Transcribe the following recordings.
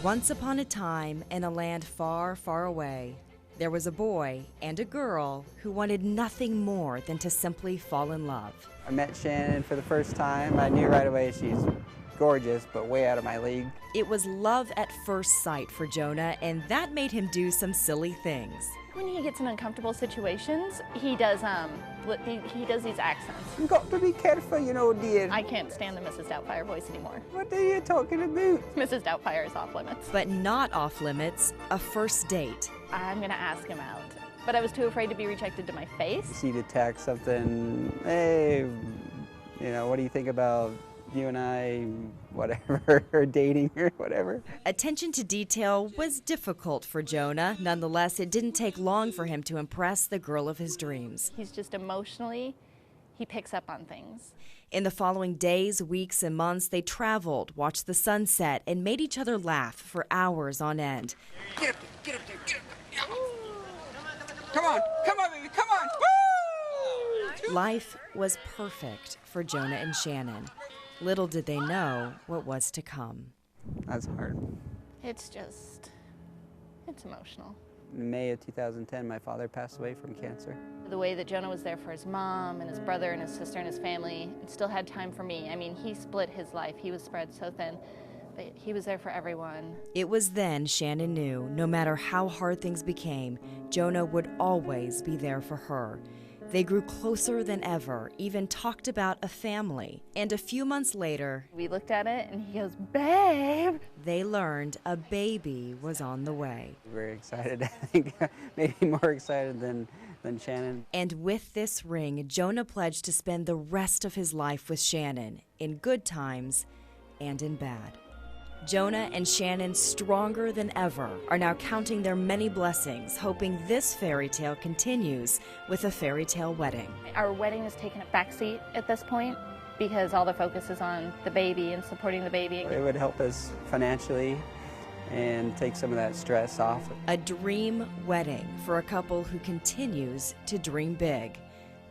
Once upon a time, in a land far, far away, there was a boy and a girl who wanted nothing more than to simply fall in love. I met Shannon for the first time. I knew right away she's gorgeous, but way out of my league. It was love at first sight for Jonah, and that made him do some silly things. When he gets in uncomfortable situations, he does these accents. You got to be careful, you know, dear. I can't stand the Mrs. Doubtfire voice anymore. What are you talking about? Mrs. Doubtfire is off limits. But not off limits, a first date. I'm gonna ask him out, but I was too afraid to be rejected to my face. See the text something, hey, you know, what do you think about you and I, whatever, or dating or whatever. Attention to detail was difficult for Jonah. Nonetheless, it didn't take long for him to impress the girl of his dreams. He's just emotionally, he picks up on things. In the following days, weeks, and months, they traveled, watched the sunset, and made each other laugh for hours on end. Get up there, get up there, get up there. Come on, baby, come on. Woo! Life was perfect for Jonah and Shannon. Little did they know what was to come. That's hard. It's emotional. In May of 2010, my father passed away from cancer. The way that Jonah was there for his mom and his brother and his sister and his family, and still had time for me. I mean, he split his life. He was spread so thin, but he was there for everyone. It was then Shannon knew, no matter how hard things became, Jonah would always be there for her. They grew closer than ever, even talked about a family. And a few months later, we looked at it and he goes, "Babe!" They learned a baby was on the way. Very excited, I think, maybe more excited than Shannon. And with this ring, Jonah pledged to spend the rest of his life with Shannon, in good times and in bad. Jonah and Shannon, stronger than ever, are now counting their many blessings, hoping this fairy tale continues with a fairy tale wedding. Our wedding has taken a backseat at this point because all the focus is on the baby and supporting the baby. It would help us financially and take some of that stress off. A dream wedding for a couple who continues to dream big.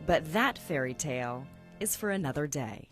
But that fairy tale is for another day.